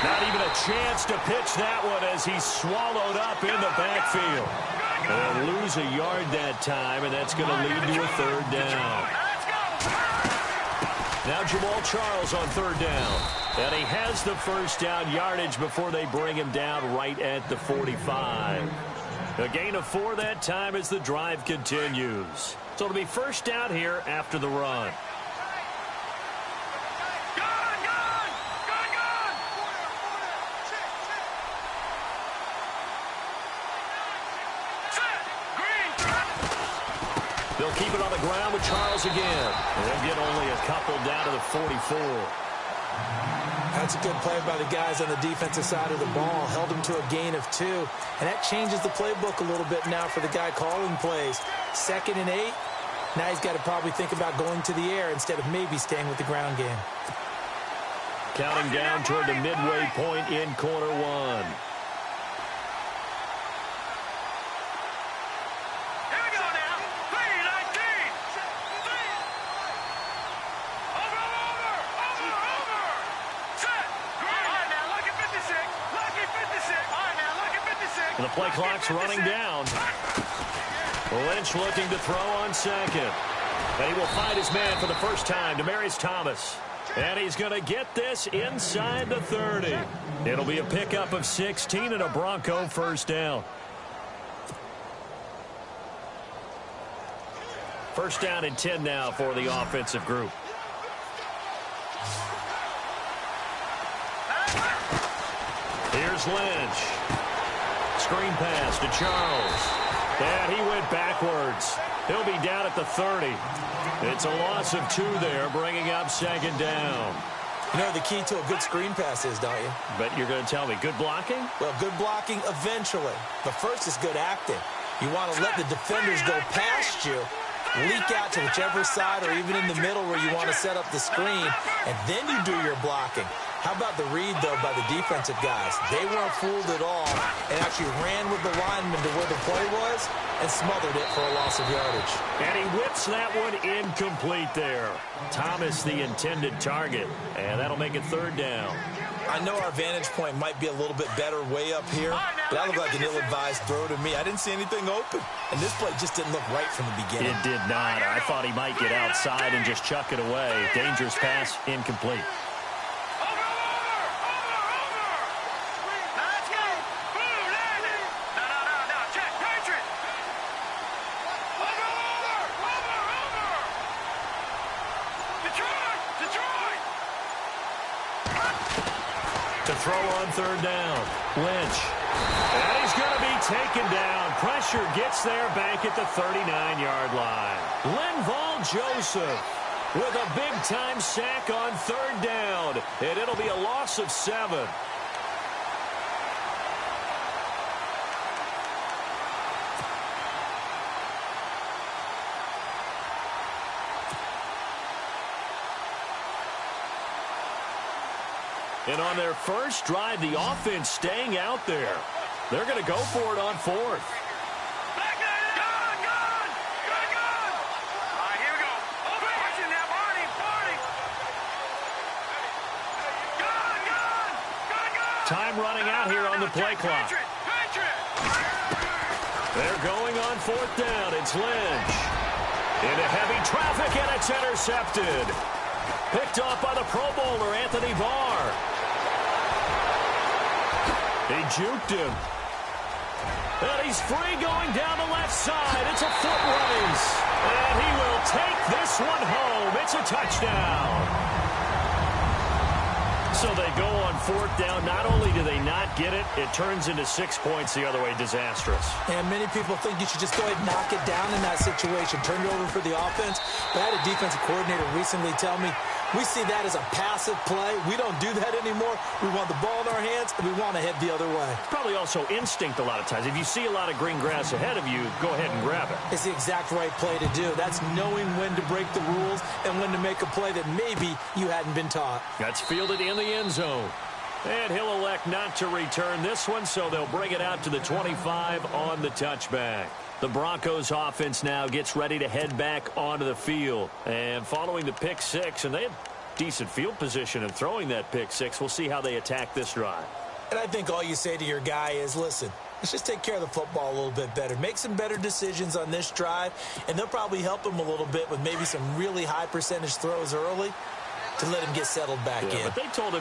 Not even a chance to pitch that one as he's swallowed up in the backfield. They'll lose a yard that time, and that's going to lead to a third down. Now Jamal Charles on third down. And he has the first down yardage before they bring him down right at the 45. A gain of 4 that time as the drive continues. So it'll be first down here after the run. They'll keep it on the ground with Charles again. And they'll get only a couple down to the 44. That's a good play by the guys on the defensive side of the ball. Held him to a gain of 2. And that changes the playbook a little bit now for the guy calling plays. 2nd and 8. Now he's got to probably think about going to the air instead of maybe staying with the ground game. Counting down toward the midway point in quarter 1. The play clock's running down. Lynch looking to throw on second. And he will find his man for the first time, Demaryius Thomas. And he's going to get this inside the 30. It'll be a pickup of 16 and a Bronco first down. First down and 10 now for the offensive group. Here's Lynch. Screen pass to Charles. And he went backwards. He'll be down at the 30. It's a loss of 2 there, bringing up second down. You know the key to a good screen pass is, don't you? But you're going to tell me, good blocking? Well, good blocking eventually. But first is good acting. You want to let the defenders go past you, leak out to whichever side or even in the middle where you want to set up the screen, and then you do your blocking. How about the read, though, by the defensive guys? They weren't fooled at all and actually ran with the lineman to where the play was and smothered it for a loss of yardage. And he whips that one incomplete there. Thomas, the intended target, and that'll make it third down. I know our vantage point might be a little bit better way up here, but that looked like an ill-advised throw to me. I didn't see anything open, and this play just didn't look right from the beginning. It did not. I thought he might get outside and just chuck it away. Dangerous pass, incomplete. To throw on third down. Lynch. And he's going to be taken down. Pressure gets there back at the 39-yard line. Linval Joseph with a big-time sack on third down. And it'll be a loss of 7. And on their first drive, the offense staying out there. They're going to go for it on 4th. All right, here we go. Watching now, Barney. Time running out here on the play clock. They're going on 4th down. It's Lynch. Into heavy traffic, and it's intercepted. Picked off by the Pro Bowler, Anthony Barr. He juked him. And he's free going down the left side. It's a foot race. And he will take this one home. It's a touchdown. So they go on 4th down. Not only do they not get it, it turns into 6 points the other way. Disastrous. And many people think you should just go ahead and knock it down in that situation. Turn it over for the offense. But I had a defensive coordinator recently tell me, we see that as a passive play. We don't do that anymore. We want the ball in our hands, and we want to head the other way. Probably also instinct a lot of times. If you see a lot of green grass ahead of you, go ahead and grab it. It's the exact right play to do. That's knowing when to break the rules and when to make a play that maybe you hadn't been taught. That's fielded in the end zone. And he'll elect not to return this one, so they'll bring it out to the 25 on the touchback. The Broncos offense now gets ready to head back onto the field. And following the pick 6, and they had decent field position and throwing that pick six. We'll see how they attack this drive. And I think all you say to your guy is, listen, let's just take care of the football a little bit better. Make some better decisions on this drive, and they'll probably help him a little bit with maybe some really high percentage throws early to let him get settled back in. But they told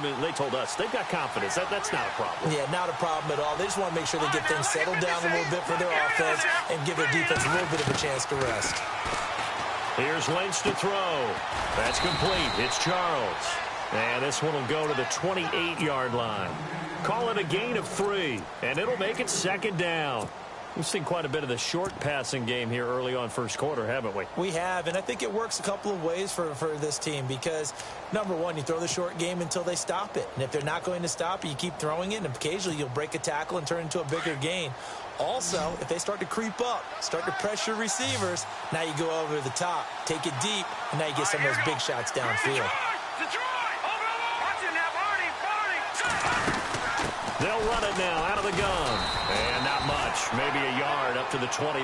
us, they've got confidence. That's not a problem. Yeah, not a problem at all. They just want to make sure they get things settled down a little bit for their offense and give their defense a little bit of a chance to rest. Here's Lynch to throw. That's complete. It's Charles. And this one will go to the 28-yard line. Call it a gain of 3, and it'll make it second down. We've seen quite a bit of the short passing game here early on first quarter, haven't we? We have, and I think it works a couple of ways for this team because, number one, you throw the short game until they stop it. And if they're not going to stop it, you keep throwing it, and occasionally you'll break a tackle and turn it into a bigger gain. Also, if they start to creep up, start to pressure receivers, now you go over the top, take it deep, and now you get some of those big shots downfield. They'll run it now out of the gun. And not much. Maybe a yard up to the 29.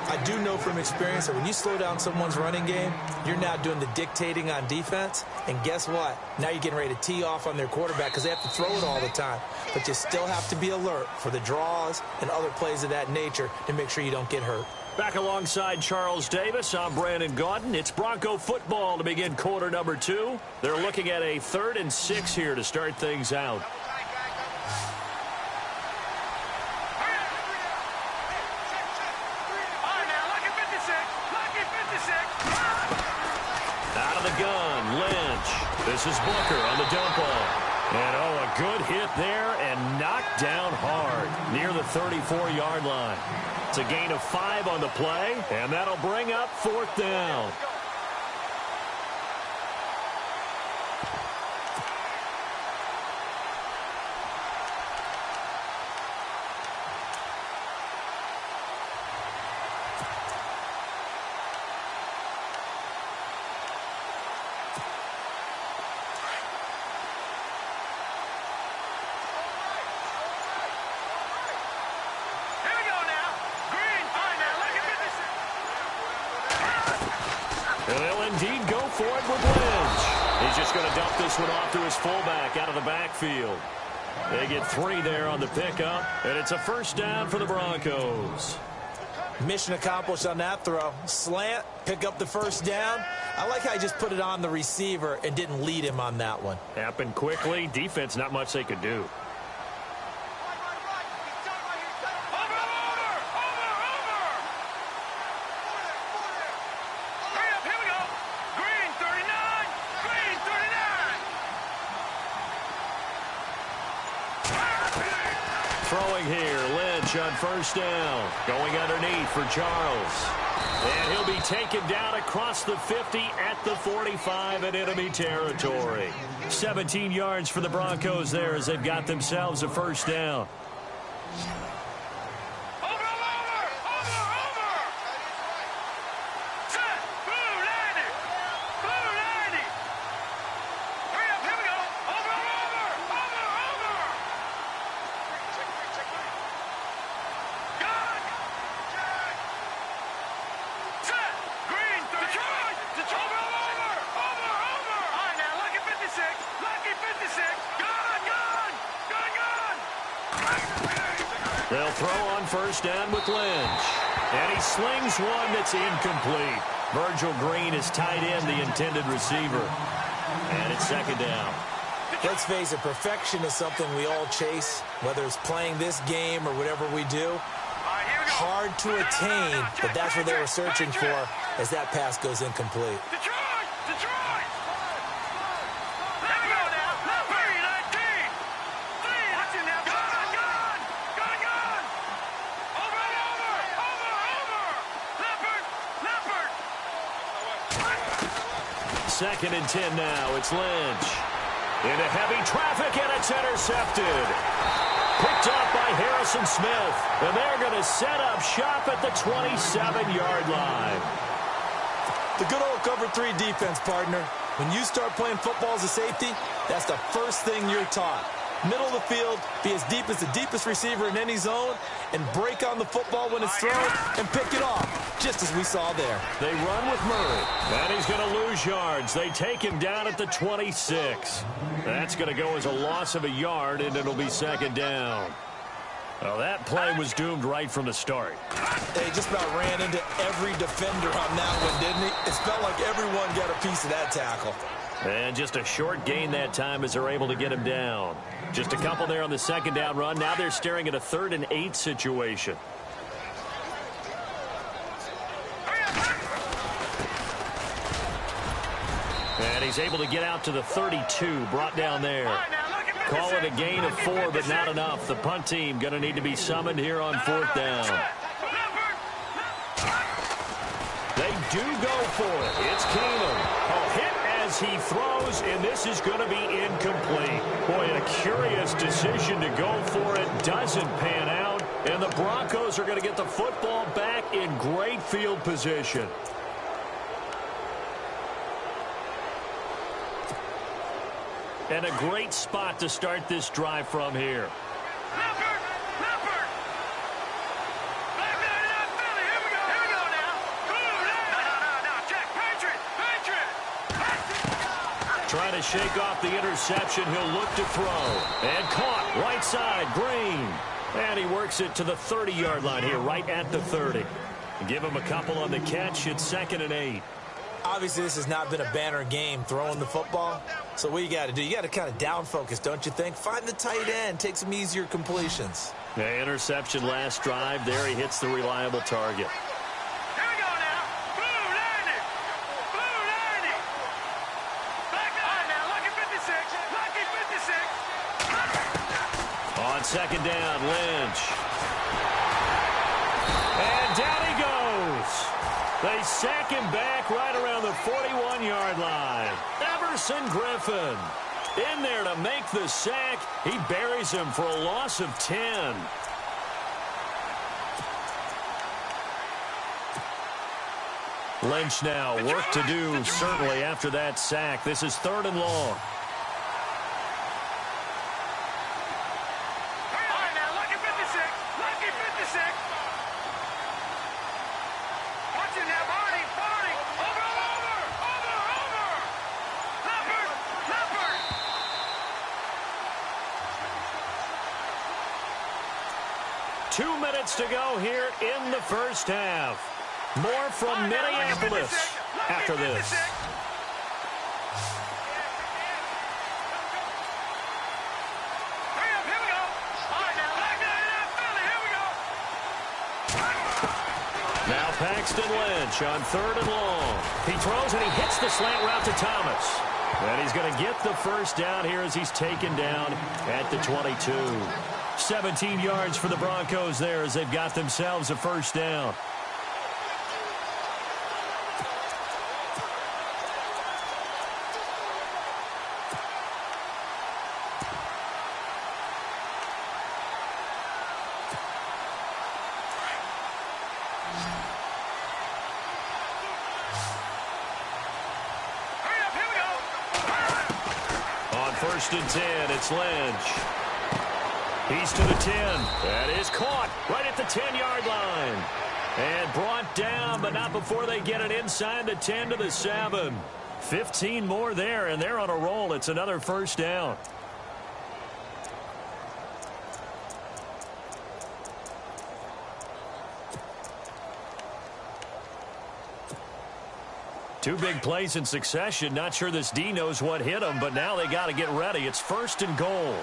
I do know from experience that when you slow down someone's running game, you're now doing the dictating on defense. And guess what? Now you're getting ready to tee off on their quarterback because they have to throw it all the time. But you still have to be alert for the draws and other plays of that nature to make sure you don't get hurt. Back alongside Charles Davis, I'm Brandon Gaudin. It's Bronco football to begin quarter number 2. They're looking at a 3rd and 6 here to start things out. Out of the gun, Lynch. This is Booker on the dump off. And, a good hit there and knocked down hard near the 34-yard line. It's a gain of 5 on the play, and that'll bring up 4th down. They'll indeed go for it with Lynch. He's just going to dump this one off to his fullback out of the backfield. They get 3 there on the pickup, and it's a first down for the Broncos. Mission accomplished on that throw. Slant, pick up the first down. I like how he just put it on the receiver and didn't lead him on that one. Happened quickly. Defense, not much they could do. Throwing here, Lynch on first down. Going underneath for Charles. And he'll be taken down across the 50 at the 45 in enemy territory. 17 yards for the Broncos there as they've got themselves a first down. They'll throw on first down with Lynch. And he slings one that's incomplete. Virgil Green is tight end, the intended receiver. And it's second down. Let's face it, perfection is something we all chase, whether it's playing this game or whatever we do. Hard to attain, but that's what they were searching for as that pass goes incomplete. Second and 10 now. It's Lynch. Into heavy traffic, and it's intercepted. Picked off by Harrison Smith. And they're going to set up shop at the 27-yard line. The good old cover 3 defense, partner. When you start playing football as a safety, that's the first thing you're taught. Middle of the field, be as deep as the deepest receiver in any zone, and break on the football when it's thrown and pick it off, just as we saw there. They run with Murray, and he's going to lose yards. They take him down at the 26. That's going to go as a loss of a yard, and it'll be second down. Well, that play was doomed right from the start. They just about ran into every defender on that one, didn't he? It felt like everyone got a piece of that tackle. And just a short gain that time as they're able to get him down. Just a couple there on the second down run. Now they're staring at a 3rd and 8 situation. And he's able to get out to the 32, brought down there. Call it a gain of 4, but not enough. The punt team going to need to be summoned here on 4th down. They do go for it. It's Keenum. A hit as he throws, and this is going to be incomplete. Boy, a curious decision to go for it. Doesn't pan out, and the Broncos are going to get the football back in great field position. And a great spot to start this drive from here. Trying to shake off the interception. He'll look to throw. And caught right side, Green. And he works it to the 30-yard line here, right at the 30. Give him a couple on the catch. It's 2nd and 8. Obviously, this has not been a banner game throwing the football. So what you got to do, you got to kind of down focus, don't you think? Find the tight end, take some easier completions. The interception last drive. There he hits the reliable target. Here we go now. Blue 90. Blue 90. Back on now. Lucky 56. Lucky 56. On second down, Lynch. And down he goes. They sack him back right around the 41-yard line. Everson Griffin in there to make the sack. He buries him for a loss of 10. Lynch now, work to do certainly after that sack. This is 3rd and long. To go here in the first half. More from Minneapolis after this. Now Paxton Lynch on 3rd and long. He throws and he hits the slant route to Thomas. And he's going to get the first down here as he's taken down at the 22. 17 yards for the Broncos there as they've got themselves a first down. On 1st and 10, it's Lynch. He's to the 10. That is caught right at the 10-yard line. And brought down, but not before they get it inside the 10 to the 7. 15 more there, and they're on a roll. It's another first down. Two big plays in succession. Not sure this D knows what hit him, but now they got to get ready. It's 1st and goal.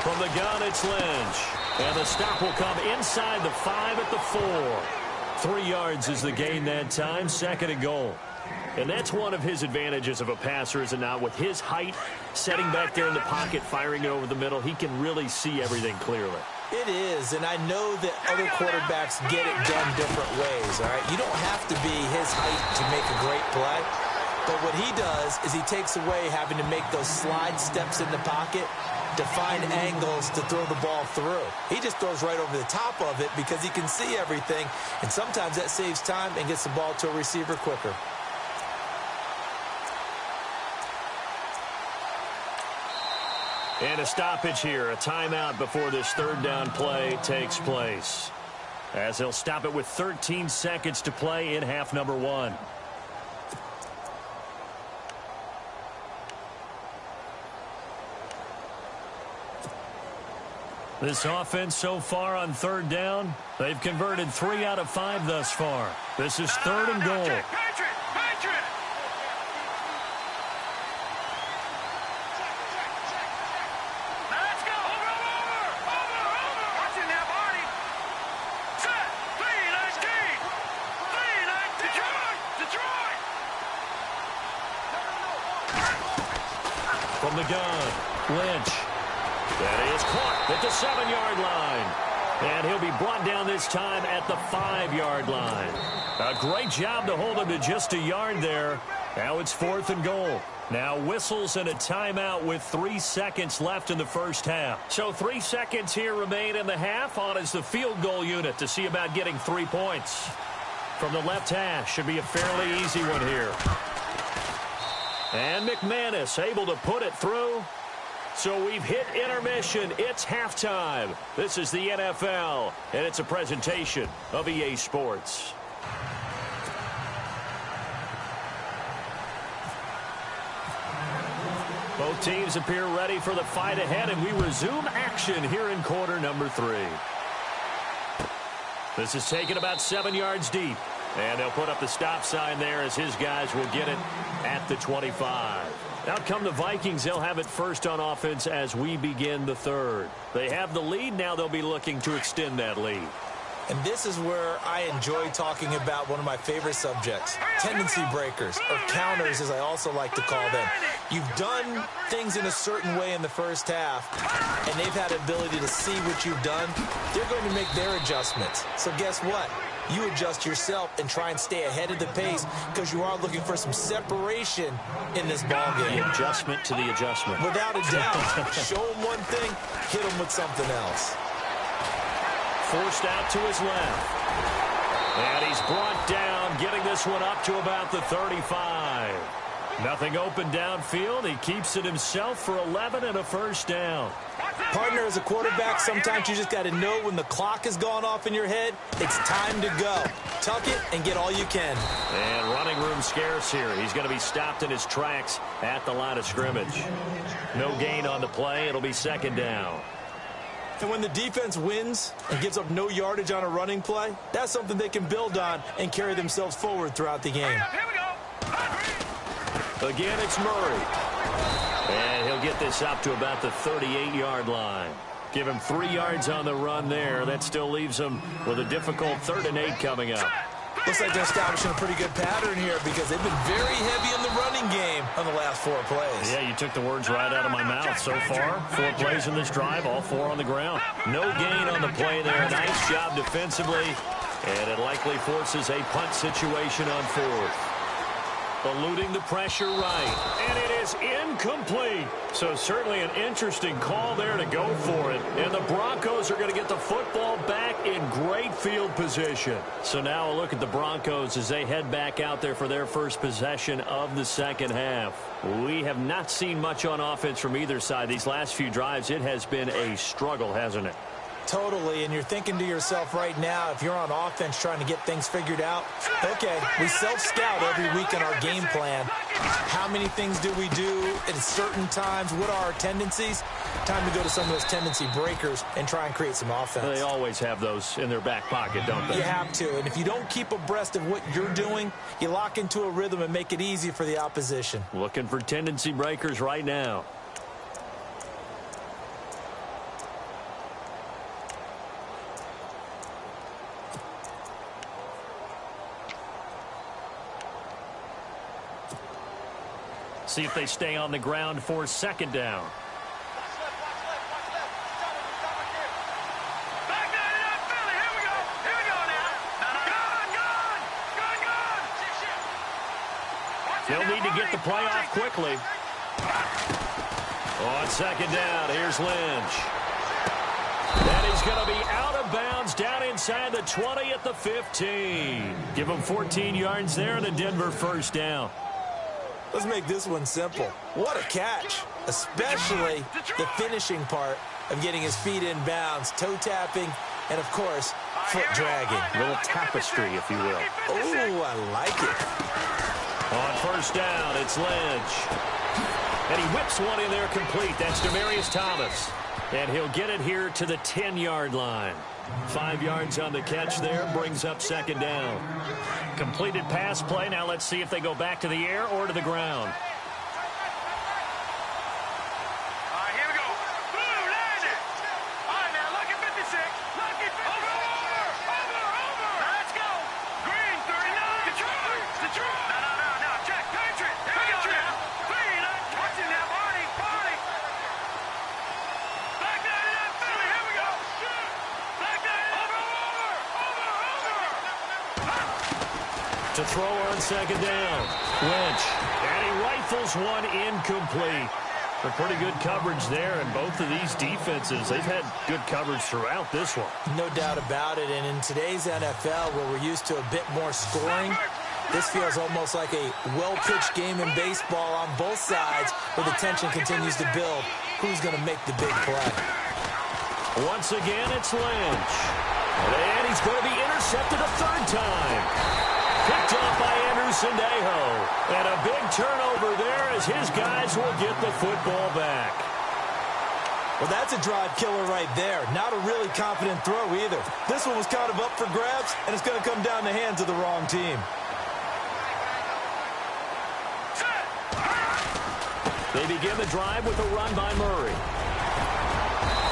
From the gun, it's Lynch. And the stop will come inside the 5 at the 4. 3 yards is the gain that time. 2nd and goal. And that's one of his advantages of a passer, is it not? With his height, setting back there in the pocket, firing it over the middle, he can really see everything clearly. It is, and I know that other quarterbacks get it done different ways, all right? You don't have to be his height to make a great play. But what he does is he takes away having to make those slide steps in the pocket to find angles to throw the ball through. He just throws right over the top of it because he can see everything, and sometimes that saves time and gets the ball to a receiver quicker. And a stoppage here, a timeout before this third down play takes place, as they'll stop it with 13 seconds to play in half number 1. This offense so far on third down, they've converted 3 out of 5 thus far. This is third and goal. Patriot! Let's go! Over! Watch it now, Barney! Set! Lead, Detroit! From the gun, Lynch. That is caught at the 7-yard line. And he'll be brought down this time at the 5-yard line. A great job to hold him to just a yard there. Now it's 4th and goal. Now whistles and a timeout with 3 seconds left in the first half. So 3 seconds here remain in the half. On is the field goal unit to see about getting 3 points. From the left hash, should be a fairly easy one here. And McManus able to put it through. So we've hit intermission. It's halftime. This is the NFL, and it's a presentation of EA Sports. Both teams appear ready for the fight ahead, and we resume action here in quarter number 3. This is taken about 7 yards deep, and they'll put up the stop sign there as his guys will get it at the 25. Out come the Vikings. They'll have it first on offense as we begin the third. They have the lead. Now they'll be looking to extend that lead. And this is where I enjoy talking about one of my favorite subjects, tendency breakers, or counters as I also like to call them. You've done things in a certain way in the first half, and they've had the ability to see what you've done. They're going to make their adjustments. So guess what? You adjust yourself and try and stay ahead of the pace because you are looking for some separation in this ballgame. The adjustment to the adjustment. Without a doubt. Show them one thing, hit them with something else. Forced out to his left. And he's brought down, getting this one up to about the 35. Nothing open downfield. He keeps it himself for 11 and a first down. Partner, as a quarterback, sometimes you just got to know when the clock has gone off in your head, it's time to go. Tuck it and get all you can. And running room scarce here. He's going to be stopped in his tracks at the line of scrimmage. No gain on the play. It'll be second down. And when the defense wins and gives up no yardage on a running play, that's something they can build on and carry themselves forward throughout the game. Here we go. Again, it's Murray. And he'll get this up to about the 38-yard line. Give him 3 yards on the run there. That still leaves him with a difficult 3rd and 8 coming up. Looks like they're establishing a pretty good pattern here because they've been very heavy in the running game on the last 4 plays. Yeah, you took the words right out of my mouth. So far, 4 plays in this drive, all 4 on the ground. No gain on the play there. Nice job defensively, and it likely forces a punt situation on 4th. Eluding the pressure right, and it is incomplete. So certainly an interesting call there to go for it. And the Broncos are going to get the football back in great field position. So now a look at the Broncos as they head back out there for their first possession of the second half. We have not seen much on offense from either side. These last few drives, it has been a struggle, hasn't it? Totally, and you're thinking to yourself right now, if you're on offense trying to get things figured out, okay, we self-scout every week in our game plan. How many things do we do at certain times? What are our tendencies? Time to go to some of those tendency breakers and try and create some offense. They always have those in their back pocket, don't they? You have to, and if you don't keep abreast of what you're doing, you lock into a rhythm and make it easy for the opposition. Looking for tendency breakers right now. See if they stay on the ground for second down. Back down it up, Philly. Here we go now. Gone. They'll need to get the play off quickly. On second down, here's Lynch. And he's going to be out of bounds down inside the 20 at the 15. Give him 14 yards there and a Denver first down. Let's make this one simple. What a catch, especially the finishing part of getting his feet in bounds, toe tapping, and, of course, foot dragging. A little tapestry, if you will. Oh, I like it. On first down, it's Lynch. And he whips one in there complete. That's Demaryius Thomas. And he'll get it here to the 10-yard line. 5 yards on the catch there, brings up second down. Completed pass play. Now let's see if they go back to the air or to the ground. Here we go. Blue, land it. All right, now, lucky 56. Lucky 56. Over. Let's go. Green, 39. Detroit. No. Check. Patriot. Here we go now. Green, watch it now. Barney. Black 99, Philly. Here we go. Black 99. Over. To throw on second down. Lynch. And he rifles one incomplete. A pretty good coverage there, and both of these defenses, they've had good coverage throughout this one. No doubt about it, and in today's NFL, where we're used to a bit more scoring, this feels almost like a well-pitched game in baseball on both sides, where the tension continues to build. Who's going to make the big play? Once again, it's Lynch. And he's going to be intercepted a third time. Picked off by Andrew Sendejo. And a big turnover there as his guys will get the football back. Well, that's a drive killer right there. Not a really confident throw either. This one was kind of up for grabs, and it's going to come down the hands of the wrong team. They begin the drive with a run by Murray.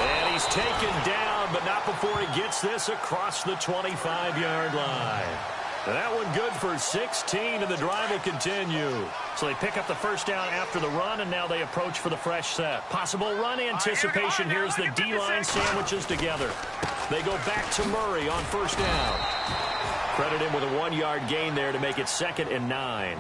And he's taken down, but not before he gets this across the 25-yard line. And that one good for 16, and the drive will continue. So they pick up the first down after the run, and now they approach for the fresh set. Possible run anticipation here as the D-line sandwiches together. They go back to Murray on first down. Credit him with a 1-yard gain there to make it 2nd and 9.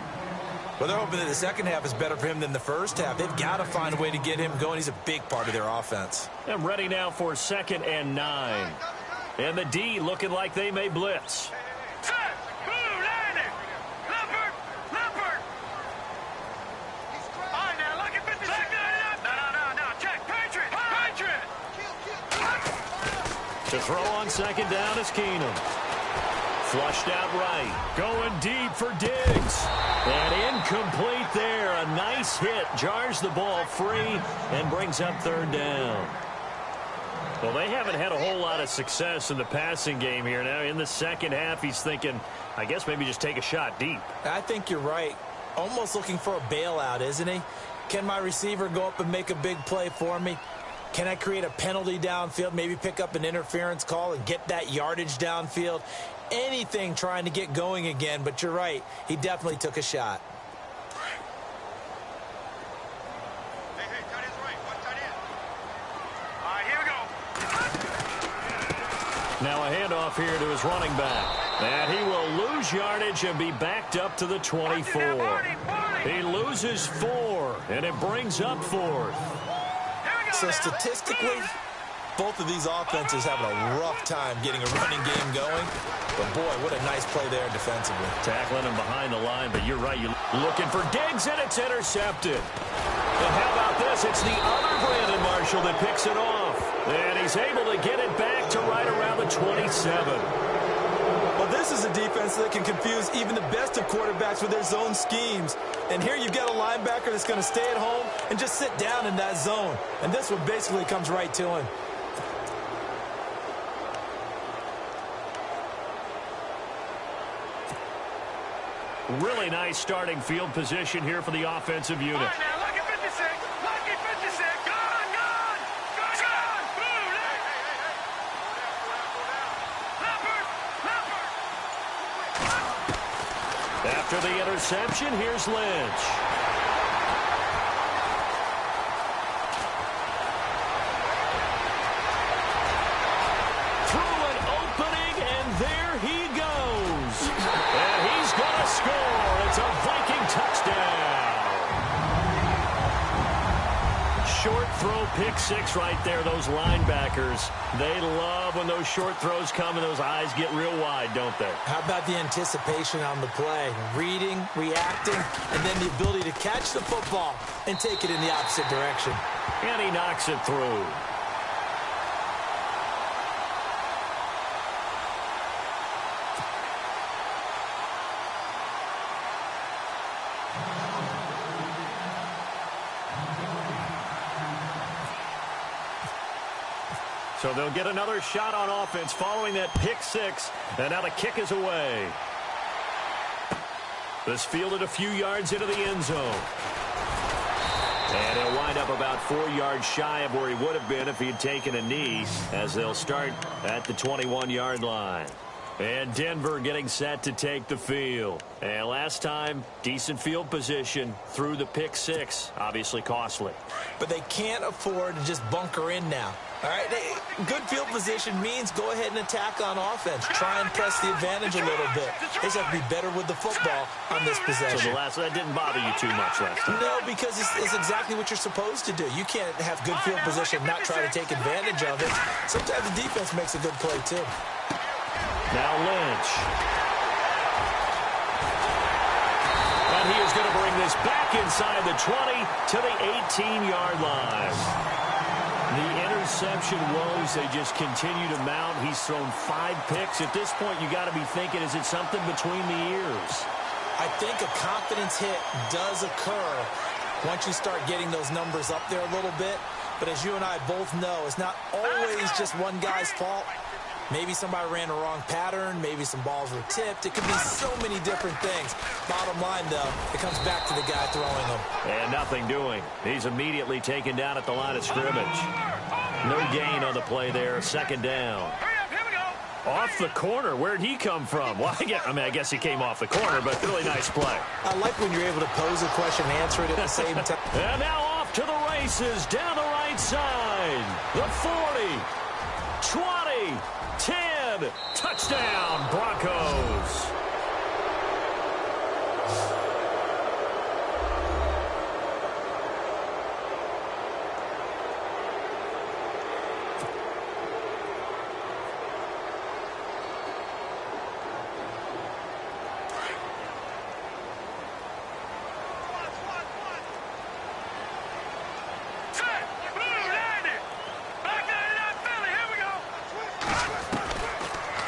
Well, they're hoping that the second half is better for him than the first half. They've got to find a way to get him going. He's a big part of their offense. And ready now for 2nd and 9. And the D looking like they may blitz. To throw on second down is Keenum. Flushed out right. Going deep for Diggs. And incomplete there. A nice hit. Jars the ball free and brings up third down. Well, they haven't had a whole lot of success in the passing game here. Now, in the second half, he's thinking, I guess maybe just take a shot deep. I think you're right. Almost looking for a bailout, isn't he? Can my receiver go up and make a big play for me? Can I create a penalty downfield, maybe pick up an interference call and get that yardage downfield? Anything trying to get going again, but you're right. He definitely took a shot. Hey, tight end's right. Watch tight end. All right, here we go. Now a handoff here to his running back. And he will lose yardage and be backed up to the 24. He loses 4, and it brings up 4th. So statistically, both of these offenses having a rough time getting a running game going. But, boy, what a nice play there defensively. Tackling him behind the line, but you're right. You're looking for Diggs, and it's intercepted. And how about this? It's the other Brandon Marshall that picks it off. And he's able to get it back to right around the 27. Well, this is a defense that can confuse even the best of quarterbacks with their zone schemes. And here you've got a linebacker that's going to stay at home and just sit down in that zone. And this one basically comes right to him. Really nice starting field position here for the offensive unit. All right, now, lucky 56. Lucky 56. Gone. Blue, Leopard. After the interception, here's Lynch. Through an opening, and there he goes. And he's going to score. It's a Viking touchdown. short throw pick six right there. Those linebackers, they love when those short throws come and those eyes get real wide, don't they? How about the anticipation on the play? Reading, reacting, and then the ability to catch the football and take it in the opposite direction. And he knocks it through. So they'll get another shot on offense following that pick six. And now the kick is away. This fielded a few yards into the end zone. And he'll wind up about 4 yards shy of where he would have been if he had taken a knee, as they'll start at the 21-yard line. And Denver getting set to take the field. And last time, decent field position through the pick six. Obviously costly. But they can't afford to just bunker in now. All right, good field position means go ahead and attack on offense. Try and press the advantage a little bit. They just have to be better with the football on this possession. So that didn't bother you too much last time? No, because it's exactly what you're supposed to do. You can't have good field position and not try to take advantage of it. Sometimes the defense makes a good play, too. Now Lynch. And he is going to bring this back inside the 20 to the 18-yard line. The interception woes, they just continue to mount. He's thrown 5 picks. At this point, you got to be thinking, is it something between the ears? I think a confidence hit does occur once you start getting those numbers up there a little bit. But as you and I both know, it's not always just one guy's fault. Maybe somebody ran the wrong pattern. Maybe some balls were tipped. It could be so many different things. Bottom line, though, it comes back to the guy throwing them. And nothing doing. He's immediately taken down at the line of scrimmage. No gain on the play there. Second down. Off the corner. Where'd he come from? Well, I guess he came off the corner, but really nice play. I like when you're able to pose a question and answer it at the same time. And now off to the races down the right side. The 40, 20, 10, touchdown, Broncos.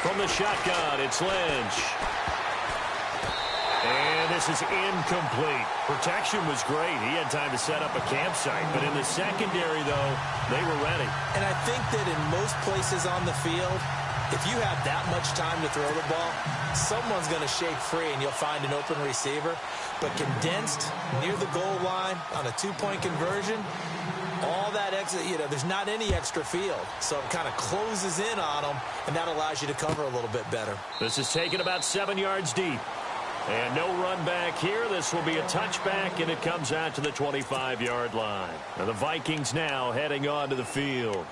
From the shotgun, it's Lynch. And this is incomplete. Protection was great. He had time to set up a campsite. But in the secondary, though, they were ready. And I think that in most places on the field, if you have that much time to throw the ball, someone's going to shake free and you'll find an open receiver. But condensed near the goal line on a 2-point conversion, all that extra, there's not any extra field. So it kind of closes in on them, and that allows you to cover a little bit better. This is taken about 7 yards deep. And no run back here. This will be a touchback, and it comes out to the 25-yard line. And the Vikings now heading onto the field.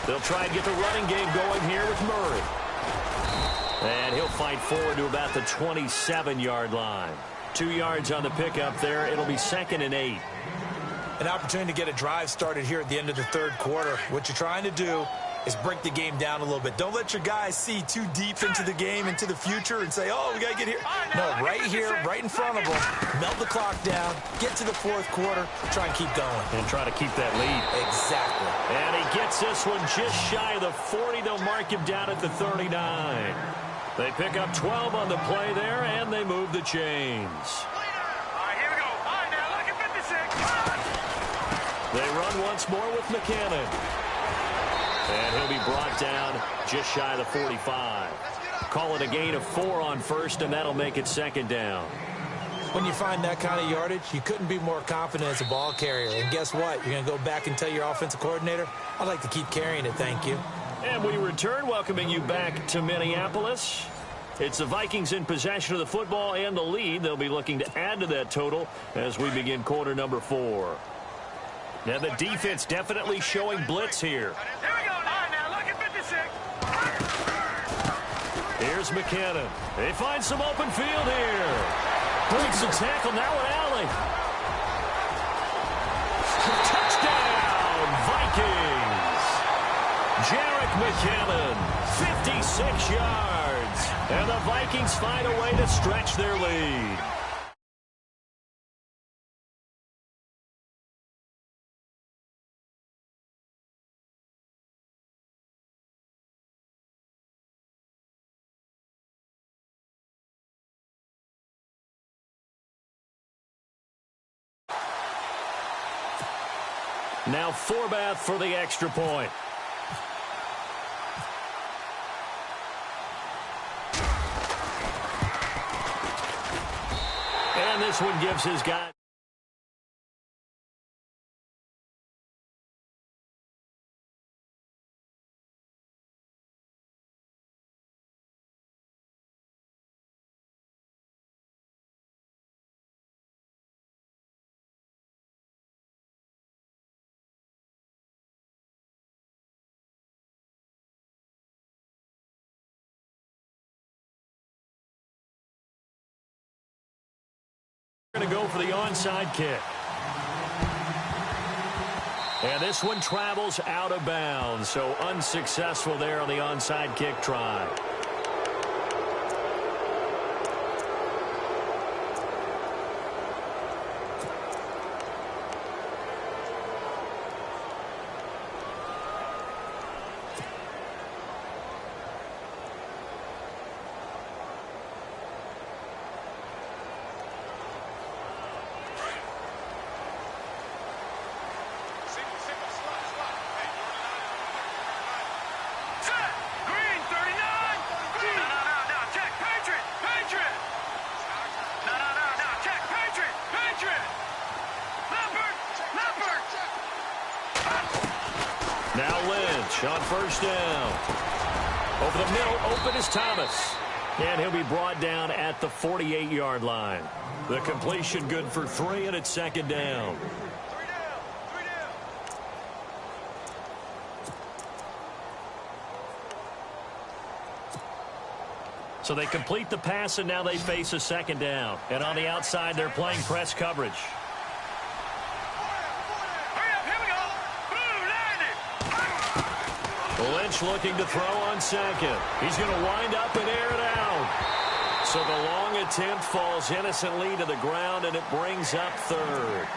They'll try and get the running game going here with Murray. And he'll fight forward to about the 27-yard line. 2 yards on the pickup there. It'll be 2nd and 8. An opportunity to get a drive started here at the end of the third quarter. What you're trying to do is break the game down a little bit. Don't let your guys see too deep into the game, into the future, and say, oh, we got to get here. No, right here, right in front of them. Melt the clock down, get to the fourth quarter, try and keep going. And try to keep that lead. Exactly. And he gets this one just shy of the 40. They'll mark him down at the 39. They pick up 12 on the play there, and they move the chains. Here we go. All right, now look at 56. They run once more with McCannon. And he'll be brought down just shy of the 45. Call it a gain of 4 on first, and that'll make it 2nd down. When you find that kind of yardage, you couldn't be more confident as a ball carrier. And guess what? You're going to go back and tell your offensive coordinator, I'd like to keep carrying it, thank you. And we return, welcoming you back to Minneapolis. It's the Vikings in possession of the football and the lead. They'll be looking to add to that total as we begin quarter number 4. Now the defense definitely showing blitz here. Here we go. All right, now look at 56. Here's McKinnon. They find some open field here. Breaks the tackle, now an alley. Touchdown, Vikings. Jarek McKinnon, 56 yards. And the Vikings find a way to stretch their lead. Now Forbath for the extra point. And this one gives his guy. Going to go for the onside kick. And this one travels out of bounds, so unsuccessful there on the onside kick try. Now Lynch on first down. Over the middle, open is Thomas. And he'll be brought down at the 48-yard line. The completion good for 3, and it's second down. So they complete the pass, and now they face a second down. And on the outside, they're playing press coverage. Lynch looking to throw on second. He's going to wind up and air it out. So the long attempt falls innocently to the ground, and it brings up third.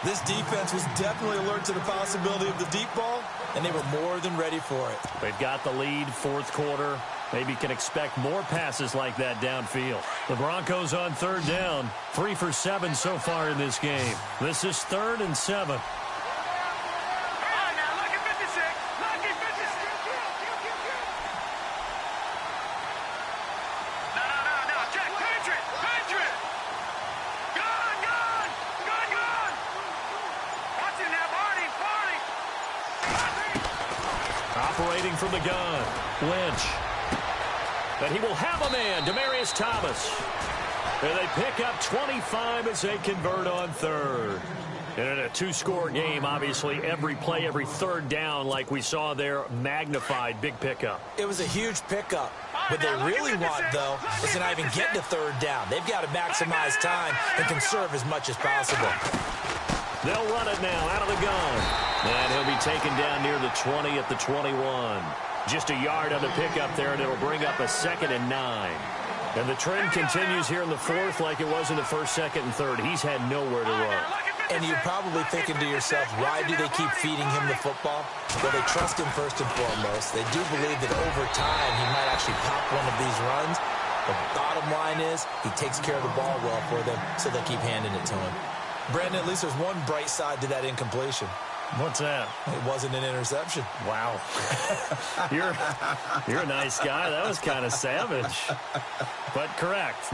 This defense was definitely alert to the possibility of the deep ball, and they were more than ready for it. They've got the lead, fourth quarter. Maybe can expect more passes like that downfield. The Broncos on third down, 3 for 7 so far in this game. This is 3rd and 7. Operating from the gun, Lynch. And he will have a man, Demaryius Thomas. And they pick up 25 as they convert on third. And in a two-score game, obviously, every play, every third down, like we saw there, magnified, big pickup. It was a huge pickup. What they really want, though, is to not even get to third down. They've got to maximize time and conserve as much as possible. They'll run it now out of the gun. And he'll be taken down near the 20 at the 21. Just a yard on the pickup there, and it'll bring up a 2nd and 9. And the trend continues here in the fourth like it was in the first, second, and third. He's had nowhere to run. And you're probably thinking to yourself, why do they keep feeding him the football? Well, they trust him first and foremost. They do believe that over time he might actually pop one of these runs. The bottom line is he takes care of the ball well for them, so they keep handing it to him. Brandon, at least there's one bright side to that incompletion. What's that? It wasn't an interception. Wow. You're a nice guy. That was kind of savage. But correct.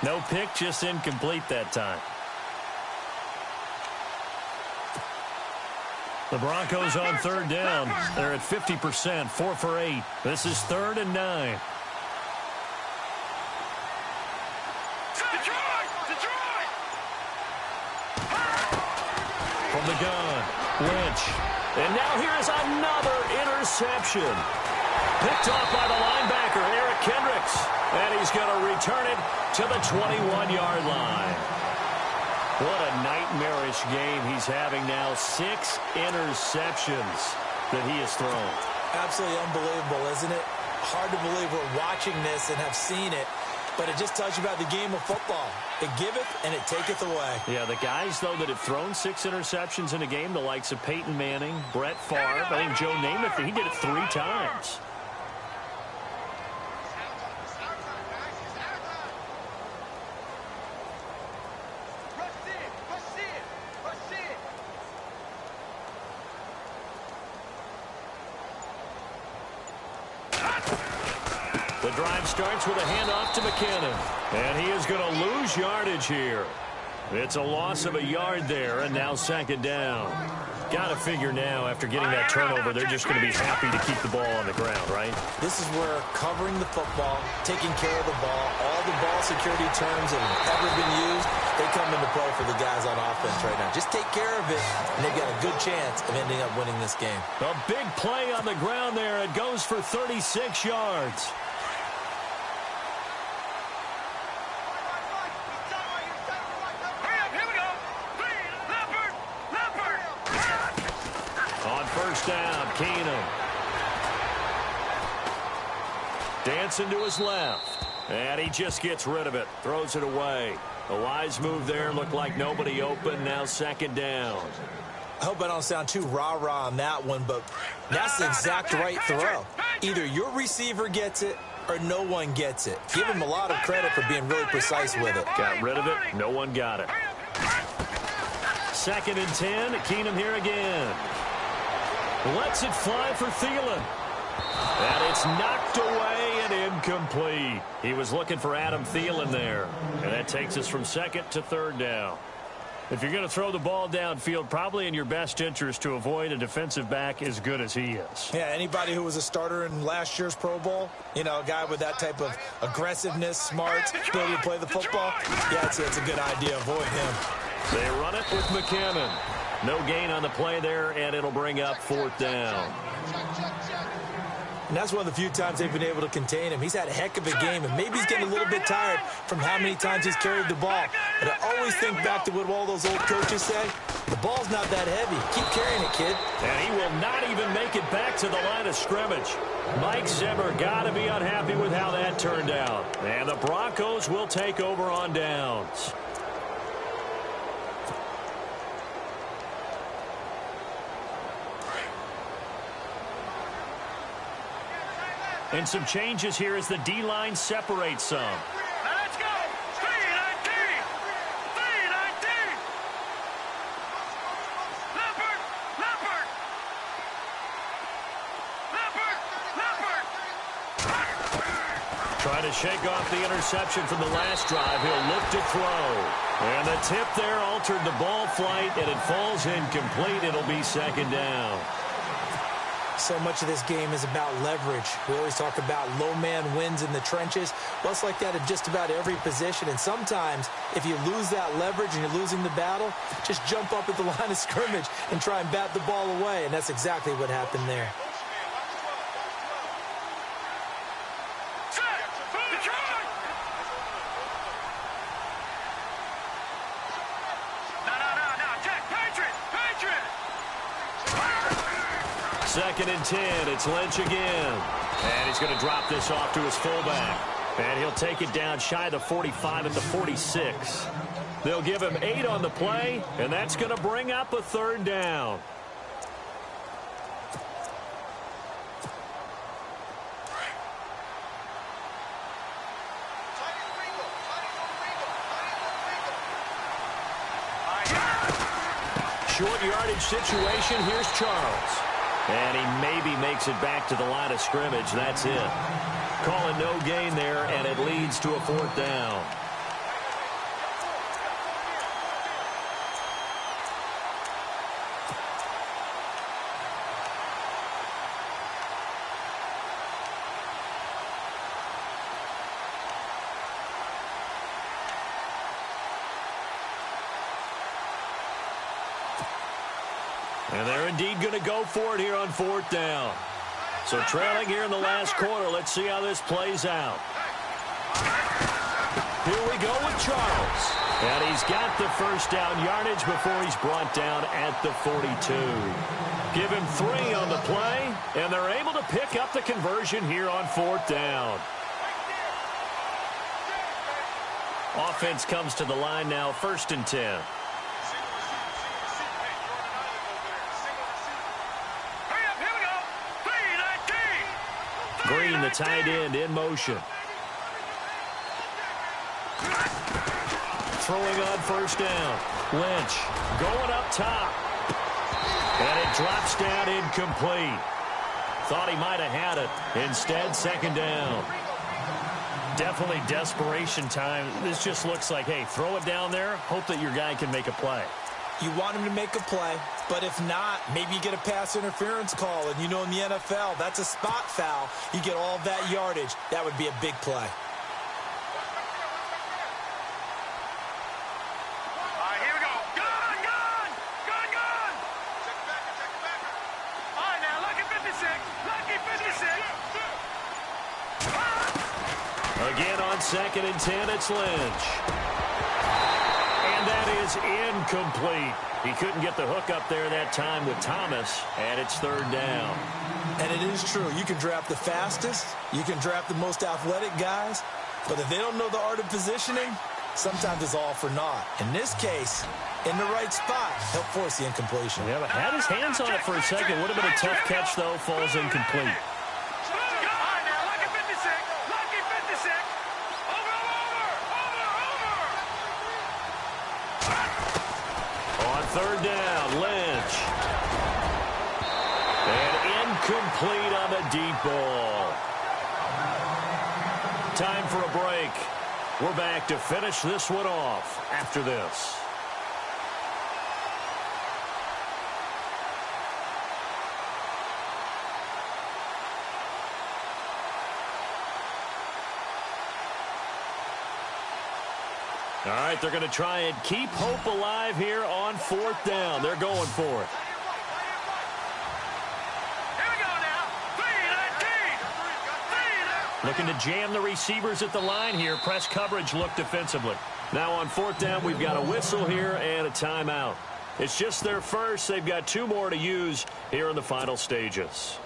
No pick, just incomplete that time. The Broncos on third down. They're at 50%, 4 for 8. This is 3rd and 9. From the gun, Lynch. And now here is another interception. Picked off by the linebacker, Eric Kendricks. And he's going to return it to the 21-yard line. What a nightmarish game he's having now. 6 interceptions that he has thrown. Absolutely unbelievable, isn't it? Hard to believe we're watching this and have seen it. But it just tells you about the game of football. It giveth and it taketh away. Yeah, the guys, though, that have thrown 6 interceptions in a game, the likes of Peyton Manning, Brett Favre, I think Joe Namath, he did it 3 times. The drive starts with a handoff to McKinnon. And he is going to lose yardage here. It's a loss of a yard there, and now 2nd down. Got to figure now, after getting that turnover, they're just going to be happy to keep the ball on the ground, right? This is where covering the football, taking care of the ball, all the ball security terms that have ever been used, they come into play for the guys on offense right now. Just take care of it, and they've got a good chance of ending up winning this game. A big play on the ground there. It goes for 36 yards. Down, Keenum. Dancing to his left. And he just gets rid of it. Throws it away. A wise move there. Looked like nobody open. Now 2nd down. I hope I don't sound too rah-rah on that one, but that's the exact right throw. Either your receiver gets it or no one gets it. Give him a lot of credit for being really precise with it. Got rid of it. No one got it. 2nd and 10. Keenum here again. Lets it fly for Thielen. And it's knocked away and incomplete. He was looking for Adam Thielen there. And that takes us from 2nd to 3rd down. If you're going to throw the ball downfield, probably in your best interest to avoid a defensive back as good as he is. Yeah, anybody who was a starter in last year's Pro Bowl, you know, a guy with that type of aggressiveness, smarts, ability to play the football, yeah, it's a good idea. Avoid him. They run it with McKinnon. No gain on the play there, and it'll bring up 4th down. And that's one of the few times they've been able to contain him. He's had a heck of a game, and maybe he's getting a little bit tired from how many times he's carried the ball. But I always think back to what all those old coaches say. The ball's not that heavy. Keep carrying it, kid. And he will not even make it back to the line of scrimmage. Mike Zimmer got to be unhappy with how that turned out. And the Broncos will take over on downs. And some changes here as the D-line separates some. Let's go! 3-19! 3-19! Leopard! Leopard! Leopard! Leopard! Trying to shake off the interception from the last drive. He'll look to throw. And the tip there altered the ball flight, and it falls incomplete. It'll be 2nd down. So much of this game is about leverage. We always talk about low man wins in the trenches. Well, it's like that in just about every position. And sometimes, if you lose that leverage and you're losing the battle, just jump up at the line of scrimmage and try and bat the ball away. And that's exactly what happened there. Second and 10. It's Lynch again. And he's going to drop this off to his fullback. And he'll take it down shy of the 45 at the 46. They'll give him 8 on the play, and that's going to bring up a 3rd down. Short yardage situation. Here's Charles. And he maybe makes it back to the line of scrimmage. That's it. Calling no gain there, and it leads to a 4th down. And there indeed going to go for it here on 4th down. So trailing here in the last quarter. Let's see how this plays out. Here we go with Charles. And he's got the first down yardage before he's brought down at the 42. Give him 3 on the play, and they're able to pick up the conversion here on 4th down. Offense comes to the line now, 1st and 10. Green, the tight end, in motion. Throwing on 1st down. Lynch going up top. And it drops down incomplete. Thought he might have had it. Instead, 2nd down. Definitely desperation time. This just looks like, hey, throw it down there. Hope that your guy can make a play. You want him to make a play, but if not, maybe you get a pass interference call. And you know in the NFL, that's a spot foul. You get all that yardage. That would be a big play. Again on 2nd and 10, it's Lynch. And that is incomplete. He couldn't get the hook up there that time with Thomas, and it's 3rd down. And it is true. You can draft the fastest. You can draft the most athletic guys. But if they don't know the art of positioning, sometimes it's all for naught. In this case, in the right spot, he'll force the incompletion. Yeah, but had his hands on it for a second. Would have been a tough catch, though. Falls incomplete. On 3rd down, Lynch. And incomplete on the deep ball. Time for a break. We're back to finish this one off after this. All right, they're going to try and keep hope alive here on 4th down. They're going for it. Here we go now. 3-19. Looking to jam the receivers at the line here. Press coverage look defensively. Now on 4th down, we've got a whistle here and a timeout. It's just their first. They've got 2 more to use here in the final stages.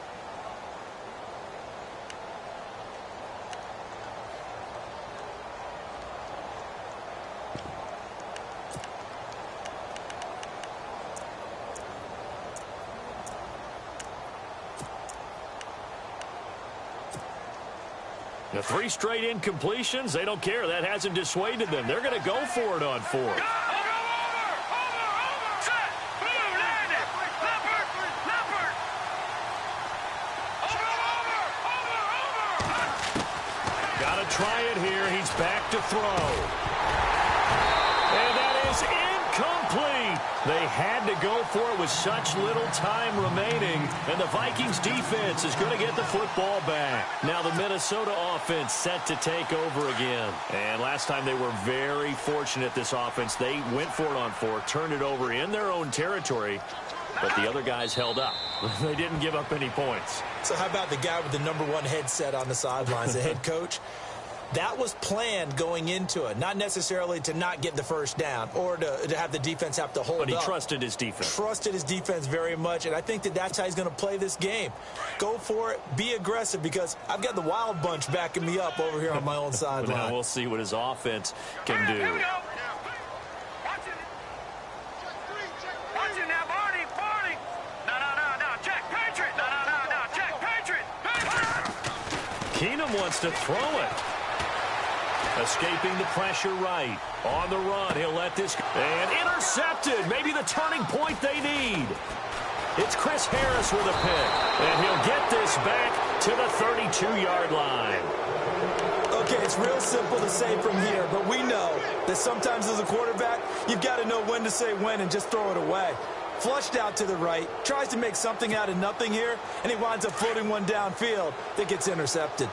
The 3 straight incompletions, they don't care. That hasn't dissuaded them. They're going to go for it on 4th. Got to try it here. He's back to throw. And that is incomplete. They had to go for it with such little time remaining, and the Vikings defense is going to get the football back. Now the Minnesota offense set to take over again. And last time they were very fortunate, this offense. They went for it on 4th, turned it over in their own territory, but the other guys held up. They didn't give up any points. So how about the guy with the #1 headset on the sidelines, the head coach? That was planned going into it, not necessarily to not get the first down or to have the defense have to hold up. But he trusted his defense. Trusted his defense very much, and I think that's how he's going to play this game. Go for it. Be aggressive, because I've got the wild bunch backing me up over here on my own sideline. Now we'll see what his offense can do. Here we go. Watch it now, Barney. No. Check, Patriot. No. Check, Patriot. Keenum wants to throw it. Escaping the pressure right. On the run, he'll let this go. And intercepted. Maybe the turning point they need. It's Chris Harris with a pick. And he'll get this back to the 32-yard line. Okay, it's real simple to say from here, but we know that sometimes as a quarterback, you've got to know when to say when and just throw it away. Flushed out to the right, tries to make something out of nothing here, and he winds up floating one downfield that gets intercepted.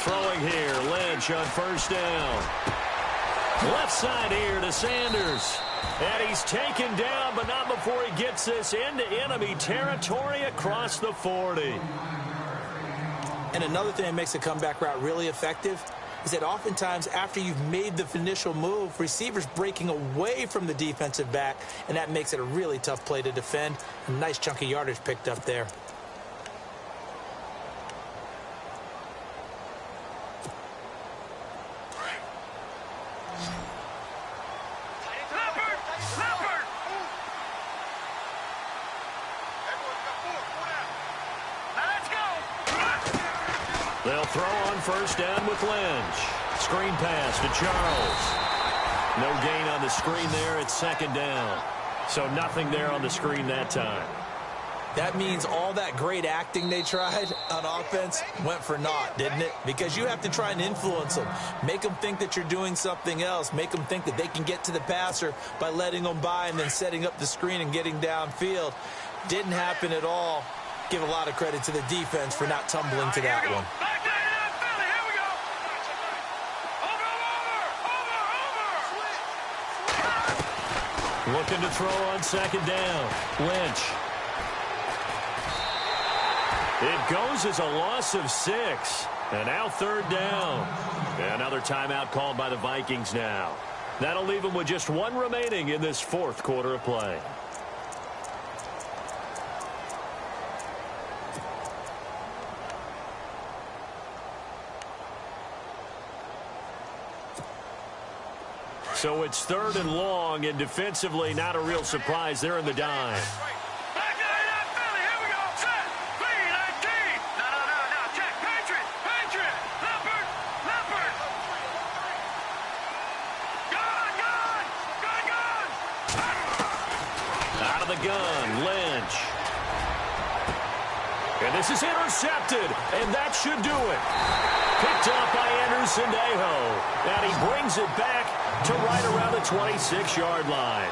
Throwing here, Lynch on first down. Left side here to Sanders. And he's taken down, but not before he gets this into enemy territory across the 40. And another thing that makes a comeback route really effective is that oftentimes after you've made the initial move, receivers breaking away from the defensive back, and that makes it a really tough play to defend. A nice chunk of yardage picked up there. They'll throw on first down with Lynch. Screen pass to Charles. No gain on the screen there. It's second down. So nothing there on the screen that time. That means all that great acting they tried on offense went for naught, didn't it? Because you have to try and influence them. Make them think that you're doing something else. Make them think that they can get to the passer by letting them by and then setting up the screen and getting downfield. Didn't happen at all. Give a lot of credit to the defense for not tumbling to that one. Looking to throw on second down. Lynch. It goes as a loss of 6. And now third down. Another timeout called by the Vikings now. That'll leave them with just one remaining in this fourth quarter of play. So it's third and long, and defensively not a real surprise. They're in the dime. Out of the gun, Lynch. And this is intercepted, and that should do it. Picked up by Anderson Aho, and he brings it back to right around the 26-yard line.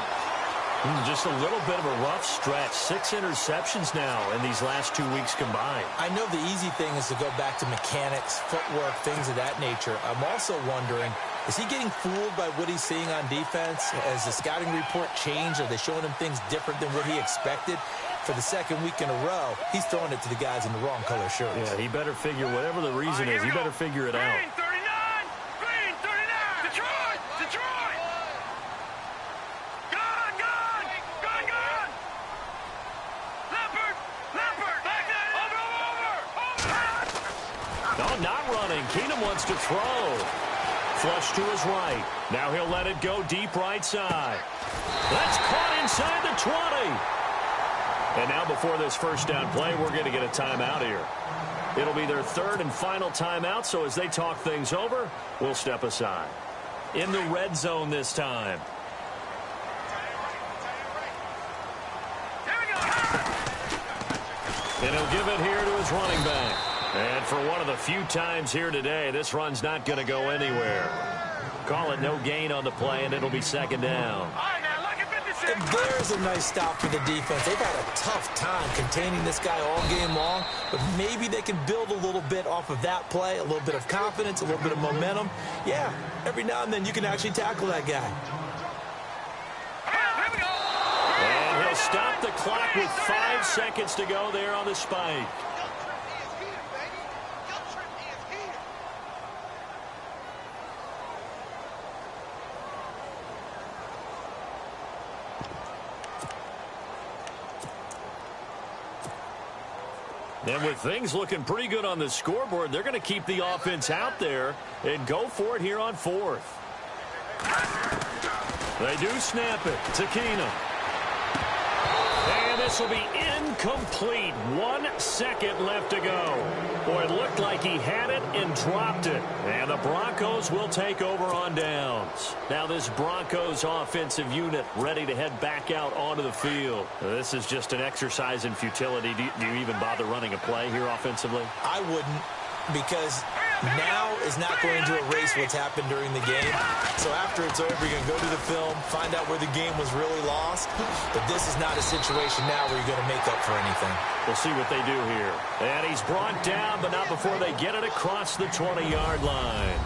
Just a little bit of a rough stretch. 6 interceptions now in these last 2 weeks combined. I know the easy thing is to go back to mechanics, footwork, things of that nature. I'm also wondering, is he getting fooled by what he's seeing on defense? Has the scouting report changed? Are they showing him things different than what he expected? For the second week in a row, he's throwing it to the guys in the wrong color shirts. Yeah, he better figure, whatever the reason is, he better figure it out. No, not running. Keenum wants to throw. Flush to his right. Now he'll let it go deep right side. That's caught inside the 20. And now before this first down play, we're going to get a timeout here. It'll be their third and final timeout, so as they talk things over, we'll step aside. In the red zone this time. And he'll give it here to his running back. And for one of the few times here today, this run's not going to go anywhere. Call it no gain on the play, and it'll be second down. And there's a nice stop for the defense. They've had a tough time containing this guy all game long, but maybe they can build a little bit off of that play, a little bit of confidence, a little bit of momentum. Yeah, every now and then you can actually tackle that guy. And he'll stop the clock with 5 seconds to go there on the spike. And with things looking pretty good on the scoreboard, they're going to keep the offense out there and go for it here on fourth. They do snap it to Keenum. And this will be incomplete. 1 second left to go. Boy, it looked like he had it and dropped it. And the Broncos will take over on downs. Now this Broncos offensive unit ready to head back out onto the field. This is just an exercise in futility. Do you even bother running a play here offensively? I wouldn't, because Now is not going to erase what's happened during the game. So after it's over, you're going to go to the film, find out where the game was really lost. But this is not a situation now where you're going to make up for anything. We'll see what they do here. And he's brought down, but not before they get it across the 20-yard line.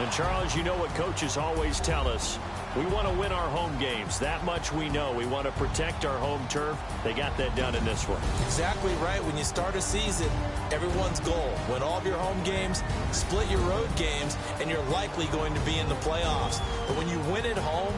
And, Charles, you know what coaches always tell us. We want to win our home games. That much we know. We want to protect our home turf. They got that done in this one. Exactly right. When you start a season, everyone's goal: win all of your home games, split your road games, and you're likely going to be in the playoffs. But when you win at home,